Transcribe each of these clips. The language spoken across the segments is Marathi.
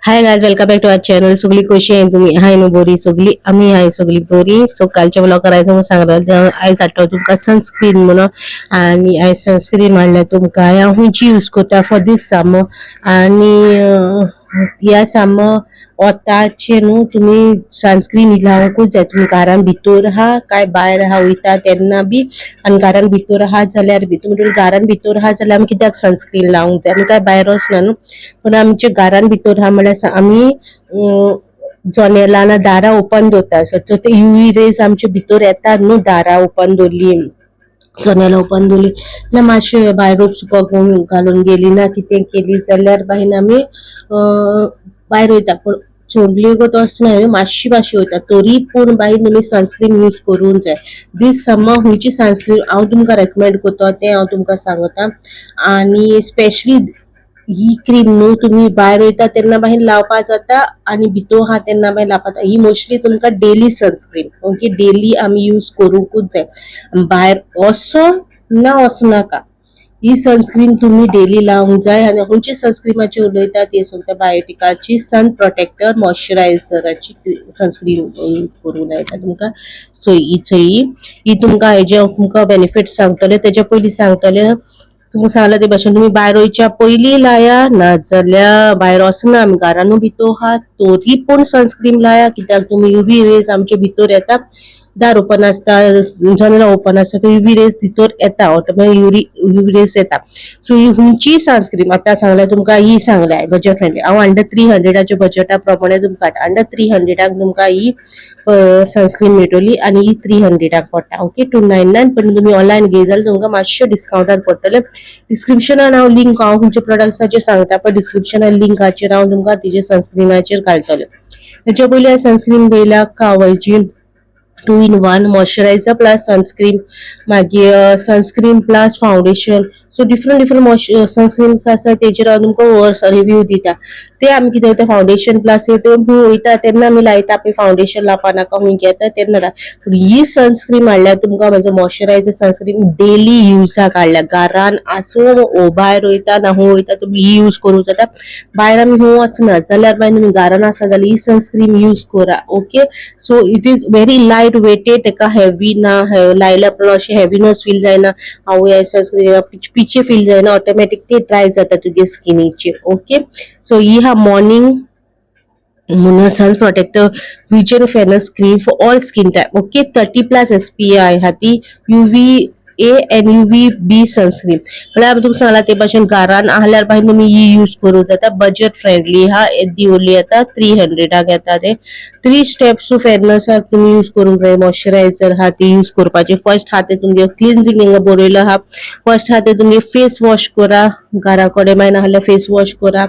High guys, welcome back to our channel. सगळी कशी आहे तुम्ही? हाय नो बोरी सगळी, आम्ही आहे सगळी बोरी. सो कालच्या ब्लॉग करायचं सांगलं आयज आठवतो तुमका सनस्क्रीन म्हणून. आणि आय सनस्क्रीन म्हणल्यार तुमका हांव हुंची यूज करता फॉर दीस समर. आणि या समर वताचे न्हू तुम्ही सनस्क्रीन लावंकूच जाय. तुम्ही घरान भितर आहा काय भायर आहा वयता तेन्ना बी. आणि घरान भितर आहात जाल्यार बी तुम्ही घरान भितर आहात जाल्यार आमी कित्याक सनस्क्रीन लावंक जाय? आमी काय भायर वचना न्हू. पण आमच्या घरान भितर आहा म्हणल्यार आमी जनेलां दारां ओपन दवरता. सो ते यूवी रेज आमच्या भितर येतात न्हू. दारां ओपन दवरली, जनेलां ओपन दवरली ना मातशें भायर सुकोंक घालून गेली ना कितें केली जाल्यार बायन आमी भायर वयता. पण सोडली गो तस न्हय, मातशी वयता. तरी पूण बाई तुमी सनस्क्रीन यूज करूंक जाय. दीस समर खंयची सनस्क्रीन हांव तुमकां रेकमेंड करता तें हांव तुमकां सांगता. आणि स्पेशली ही क्रीम न्हू तुम्ही भायर वयता तेन्ना बाहेर लावपा जाता आणि भितर आहा तेन्ना बाहेर लावपा जाता. ही मोस्टली तुमकां डेली सनस्क्रीन, ओके, डेली आमी यूज करूंकूच जाय. भायर वचो ना वचनाका, ही सनस्क्रीन तुम्ही डेली लावंक जाय. आणि खंयची सनस्क्रीमाची उलयता ती सांगता, बायोटिकाची सन प्रोटेक्टर मॉइश्चरायझराची सनस्क्रीन यूज करूंक लायता तुमकां. सो ही तुमकां हेजे तुमकां बेनिफिट सांगतले. तेच्या पयलीं सांगतले तुमकां सांगला ते भाशेन तुम्ही भायर वयच्या पयलीं लाया, नाजाल्यार भायर वचना आमी घरानू भितर आहात तरी पूण सनस्क्रीन लाया. कित्याक तुम्ही यूवी रेज आमच्या भितर येता, दार ओपन आसता, जनेलां ओपन आसता, तर यूवी रेज भितर येता, ऑटोमॅटिक यूवी रेज येता. सो ही खंयची सनस्क्रीन आतां सांगल्या तुमकां, ही सांगल्या बजेट फ्रेंडली. हांव अंडर 300च्या बजेटा प्रमाणे तुमकां अंडर 300 तुमकां ही सनस्क्रीन मेळटली. आणि ही 300 पडटा, ओके, 299. पण तुम्ही ऑनलायन घे जाल्यार तुमकां मातशें डिस्काउंटार पडटले. डिस्क्रिप्शनान हांव लिंक हांव तुमच्या प्रोडक्ट्साचेर सांगता, पण डिस्क्रिप्शनान लिंकाचेर हांव तुमकां तिचे सनस्क्रीनाचेर घालतले. हेच्या पयलीं सनस्क्रीन पयल्या कावयची 2 in 1 मॉइश्चरायझर प्लस सनस्क्रीन, मागीर sunscreen plus foundation. So different sunscreens आसा तेजेर हांव तुमकां रिव्यू दिता. ते आमी कितें करता, फाउंडेशन प्लस खंय वयता तेन्ना आमी लायता पळय, फाउंडेशन लावपा नाका खंय घेता तेन्ना लाय. पूण ही सनस्क्रीन म्हणल्यार तुमकां म्हजो मॉइश्चरायझर सनस्क्रीन डेली युजाक हाडल्या. घरान आसूं ओ भायर वयता ना खंय वयता तुम्ही ही यूज करूंक जाता. भायर आमी खंय वचना जाल्यार बाय तुमी घरान आसा जाल्यार ही सनस्क्रीन यूज करा, okay. So it is very light weighted, तेका हेवी ना, लायल्या पण अशें हेवीनेस फील जायना. हांव हे सनस्क्रीन पिचे फील जायना, ऑटोमॅटिक ते ड्राय जाता तुगे स्किनीचेर, ओके. सो ही हा मॉर्निंग म्हणून sun protector vision fairness cream for all skin type, okay. 30+ SPI हा ती UV A and UV B sunscreen. म्हळ्यार हांवें तुमकां सांगला ते भाशेन घरान आहल्यार भायर तुमी ही यूज करूंक जाता. बजेट फ्रेंडली हा, दिवली येता 300 येता. ते 3 स्टेप्स फेअरनेस तुम्ही यूज करूंक जाय. मॉइश्चरायझर हा ते यूज करपाचे. फर्स्ट हा ते तुमगे क्लिन्जिंग हिंगा बरयलो हा. फर्स्ट हा ते तुमगे फेस वॉश करा, घरा कडेन मागीर नाहल्यार फेस वॉश करा.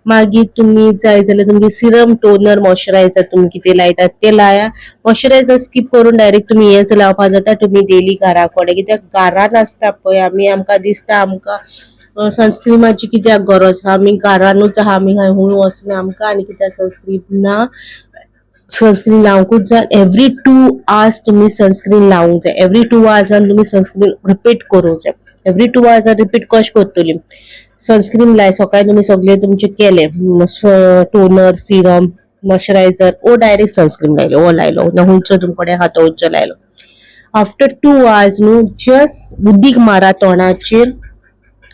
मागीर तुम्ही जाय जाल्यार तुमगे सिरम, टोनर, मॉइश्चरायझर तुम्ही कितें लायतात ते लाया. मॉइश्चरायझर स्किप करून डायरेक्ट तुम्ही हेच लावपा जाता तुम्ही डेली घरा कडेन. कित्याक घरान आसता पळय आमी, आमकां दिसता आमकां सनस्क्रीमाची कित्याक गरज आहा, आमी घरानूच आहा, आमी खंय वचना, आमकां आनी कित्याक सनस्क्रीन ना. सनस्क्रीन लावंकूच जाय. एवरी 2 hours तुम्ही सनस्क्रीन लावंक जाय. एवरी 2 hours तुम्ही सनस्क्रीन रिपीट करूंक जाय. एवरी 2 hours रिपीट कशें करतली, सनस्क्रीन लाय सकाळी तुम्ही सगळे तुमचे केले, टोनर, सिरम, मॉइश्चरायझर ओ डायरेक्ट सनस्क्रीन लायलो, ओ लायलो ना हुंचो तुमकडे हात हुंचो लायलो. आफ्टर 2 hours न्हू जस्ट उदीक मारा तोंडाचेर,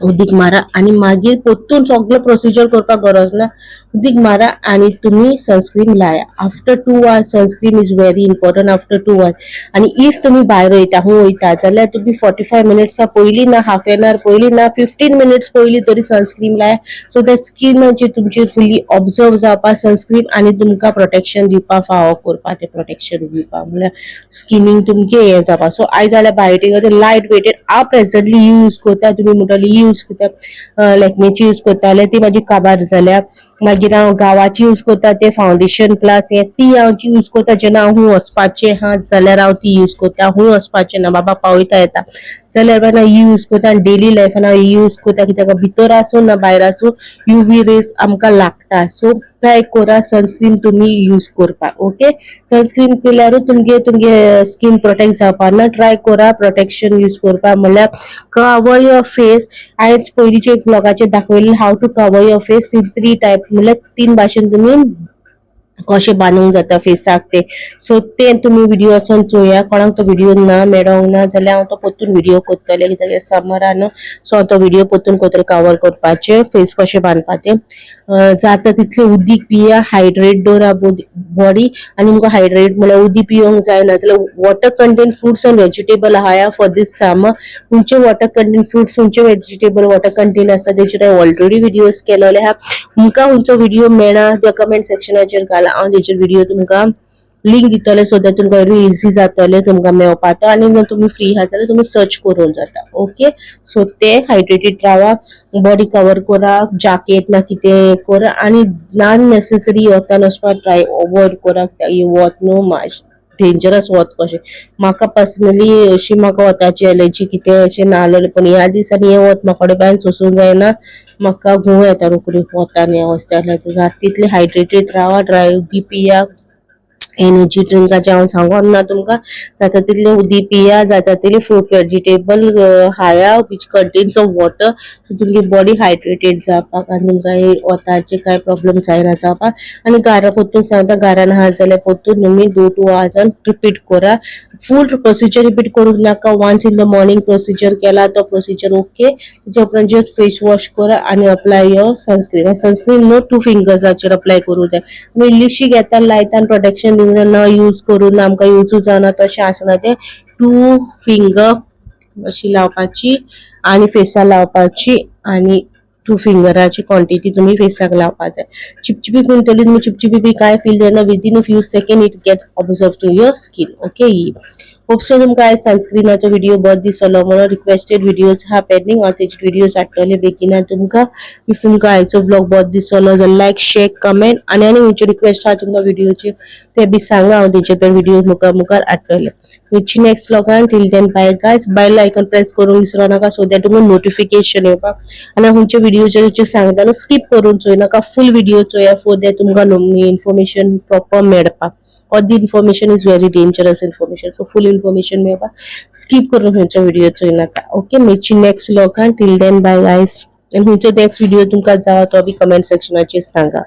उदीक मारा आणि मागीर परतून सगळं प्रोसिजर करपाक गरज ना. उदीक मारा आणि तुम्ही सनस्क्रीन लाया. After 2 hours sunscreen is very important. After 2 hours. आणि इफ तुम्ही भायर वयता खंय वयता जाल्यार तुम्ही 45 minutes पयलीं ना, हाफ एन आवर पयलीं ना, 15 minutes पयलीं तरी सनस्क्रीन लाया. सो त्या स्किनाची तुमची फुल्ली ऑब्झर्व जावपा सनस्क्रीन आणि तुमकां प्रोटेक्शन दिवपा फावो करपा. ते प्रोटेक्शन दिवपा म्हळ्यार स्किनींग तुमगे हे जावपा. सो आयज जाल्यार बायोटिकाचे लायट वेटेड हांव प्रेझेंटली यूज करता. तुम्ही म्हणटली यूज करता लॅक्मेची यूज करताले ती माझी काबार जाल्या. मागीर हांव गांवाची यूज करता ते फाउंडेशन प्लस हे ती हांव यूज करता जेन्ना हांव वचपाचें आहा जाल्यार हांव ती यूज करता. खंय वचपाचें ना, बाबा पावयता येता जाल्यार हांव यूज करता. आनी डेली लायफान हांव यूज करता कित्याक भितर आसूं ना भायर आसूं यूवी रेज आमकां लागता. सो ट्राय करा सनस्क्रीन तुम्ही यूज करपाक, ओके. सनस्क्रीन केल्यारूच तुमगे स्किन प्रोटेक्ट जावपा ना. ट्राय करा प्रोटेक्शन यूज करपाक. म्हळ्यार कवर युअर फेस. आयज पयलींचे ब्लॉगाचेर दाखयलें how to cover your face in 3 type म्हणल्यार 3 भाशेन तुम्ही कशें बांदूंक जाता फेसाक ते. सो ते तुम्ही व्हिडिओ वचोन चोया. कोणाक तो व्हिडिओ ना मेळोंक ना जाल्यार हांव तो परतून व्हिडिओ करतले, कित्याक समरान सो हांव तो व्हिडिओ परतून करतले कवर करपाचे फेस कशें बांदपाचे. जाता तितले उदीक पिया, हायड्रेट दवरा बॉडी. आनी तुमकां हायड्रेट म्हळ्यार उदीक पिवंक जायना जाल्यार water content fruits and vegetable आहाया फॉर दीस समर. खंयचे वॉटर कंटेंट फ्रुट्स खंयचे व्हेजिटेबल वॉटर कंटेंट आसा तेचेर हांवें ऑलरेडी व्हिडिओज केलेले आहा. तुमकां खंयचो व्हिडिओ मेळना त्या कमेंट सेक्शनाचेर घाला, हांव तेचेर व्हिडिओ तुमकां लिंक दितले सो दॅट तुमकां व्हेरी इझी जातले तुमकां मेळपाक. आनी जर तुम्ही फ्री आहात जाल्यार तुम्ही सर्च करूंक जाता. ओके, सो ते हायड्रेटेड रावा, बॉडी कवर करा, जॅकेट ना कितें करा आनी नॉन नेसेसरी वतान वचपाक ट्राय अवॉइड करा. वत न्हू मातशें डेंजरस वत कशें. म्हाका पर्सनली अशी म्हाका वताची एलर्जी कितें अशें ना जाल्यार, पण ह्या दिसांनी हें वत म्हाका भायर सोसूंक जायना. म्हाका घुंव येता रोखडी वतान हें वचता. जाता तितले हायड्रेटेड रावा, ड्राय उदीक पिया. एनर्जी ड्रिंकाचे हांव सांगोन ना तुमकां. जाता तितले उदीक पिया, जाता तितले फ्रूट व्हेजिटेबल खाया which contains of water. So तुमची बॉडी हायड्रेटेड जावपाक आनी तुमकां वताचे कांय प्रॉब्लेम जायना जावपाक. आनी घरा परतून सांगता, घरान आहा जाल्यार परतून तुमी 2 to hours रिपीट करा. फूल प्रोसिजर रिपीट करूंक नाका. Once in the morning procedure केला तो प्रोसिजर ओके. तेच्या उपरांत जस्ट फेस वॉश करा आनी अप्लाय युअर सनस्क्रीन. सनस्क्रीन नो 2 फिंगर्साचेर अप्लाय करूंक जाय. तुमी इल्लीशी घेता, लायता आनी प्रोटेक्शन दिवना न यूज करून आमकां यूजूच जावना तशें आसना ते. 2 फिंगर अशी लावपाची आनी फेसाक लावपाची आनी 2 फिंगराची क्वांटिटी तुम्ही फेसाक लावपाक जाय. चिपचिपी करतली तुम्ही, चिपचिपी बी काय फील जायना. Within a few second it gets observe to your skin. Okay, hope so तुमकां आयज सनस्क्रीनाचो व्हिडिओ बरो दिसलो म्हणून. रिक्वेस्टेड व्हिडिओज हा पेंडिंग, हांव तेचे व्हिडिओज हाडटले बेगिना तुमकां. इफ तुमकां आयचो व्लॉग बरो दिसलो जाल्यार लायक, शेअर, कमेंट आनी खंयचे रिक्वेस्ट हा तुमकां व्हिडिओचे ते बी सांगा. हांव तेचे व्हिडिओ मुखार हाडटले. विच नेक्स्ट व्लॉगान. Till then bye guys. Bell icon press करूंक विसरू नाका सो दॅट तुमकां नोटिफिकेशन येवपाक. आनी खंयचे व्हिडिओचे सांगता न्हू स्किप करून चोय नाका, फूल व्हिडिओ चोया फॉर दॅट तुमकां इन्फॉर्मेशन प्रॉपर मेळपाक. All the information is very dangerous information, so full information मेळपाक स्किप करून खंयचो व्हिडिओ चोय नाका. ओके, मेची नेक्स्ट व्लॉगान. Till then bye guys. आनी खंयचो नेक्स्ट व्हिडिओ तुमकां जावा तो बी कमेंट सेक्शनाचेर सांगा.